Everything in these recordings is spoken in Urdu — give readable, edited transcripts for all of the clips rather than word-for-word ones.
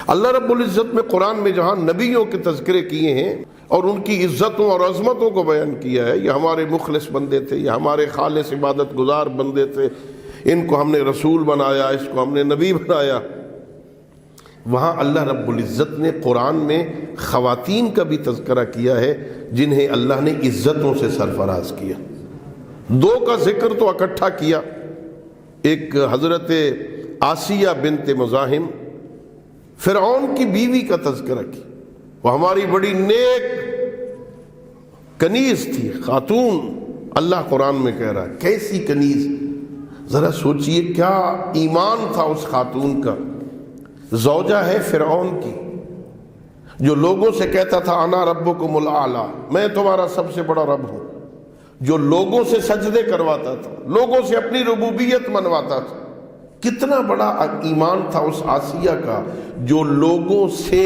اللہ رب العزت میں قرآن میں جہاں نبیوں کے تذکرے کیے ہیں اور ان کی عزتوں اور عظمتوں کو بیان کیا ہے، یہ ہمارے مخلص بندے تھے، یہ ہمارے خالص عبادت گزار بندے تھے، ان کو ہم نے رسول بنایا، اس کو ہم نے نبی بنایا، وہاں اللہ رب العزت نے قرآن میں خواتین کا بھی تذکرہ کیا ہے جنہیں اللہ نے عزتوں سے سرفراز کیا۔ دو کا ذکر تو اکٹھا کیا، ایک حضرت آسیہ بنت مزاحم فرعون کی بیوی کا تذکرہ کیا، وہ ہماری بڑی نیک کنیز تھی، خاتون، اللہ قرآن میں کہہ رہا ہے کیسی کنیز، ذرا سوچئے کیا ایمان تھا اس خاتون کا، زوجہ ہے فرعون کی، جو لوگوں سے کہتا تھا انا ربکم الاعلی، میں تمہارا سب سے بڑا رب ہوں، جو لوگوں سے سجدے کرواتا تھا، لوگوں سے اپنی ربوبیت منواتا تھا۔ کتنا بڑا ایمان تھا اس آسیہ کا، جو لوگوں سے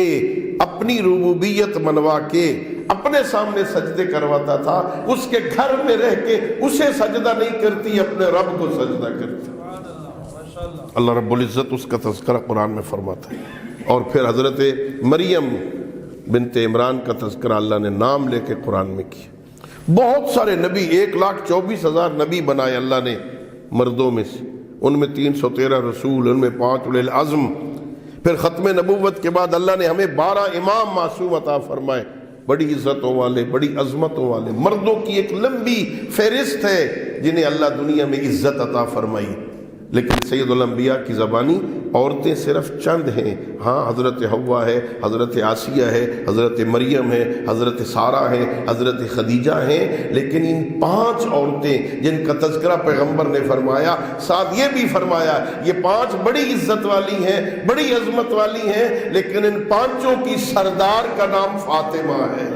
اپنی ربوبیت منوا کے اپنے سامنے سجدے کرواتا تھا، اس کے گھر میں رہ کے اسے سجدہ نہیں کرتی، اپنے رب کو سجدہ کرتی۔ اللہ رب العزت اس کا تذکرہ قرآن میں فرماتا ہے۔ اور پھر حضرت مریم بنت عمران کا تذکرہ اللہ نے نام لے کے قرآن میں کیا۔ بہت سارے نبی، 1,24,000 نبی بنائے اللہ نے مردوں میں سے، ان میں 313 رسول، ان میں 5 اولی العزم۔ پھر ختم نبوت کے بعد اللہ نے ہمیں 12 امام معصوم عطا فرمائے، بڑی عزتوں والے، بڑی عظمتوں والے، مردوں کی ایک لمبی فہرست ہے جنہیں اللہ دنیا میں عزت عطا فرمائی، لیکن سید الانبیاء کی زبانی عورتیں صرف چند ہیں۔ ہاں، حضرت حوا ہے، حضرت آسیہ ہے، حضرت مریم ہے، حضرت سارہ ہے، حضرت خدیجہ ہیں، لیکن ان 5 عورتیں جن کا تذکرہ پیغمبر نے فرمایا، ساتھ یہ بھی فرمایا یہ 5 بڑی عزت والی ہیں، بڑی عظمت والی ہیں، لیکن ان 5 کی سردار کا نام فاطمہ ہے۔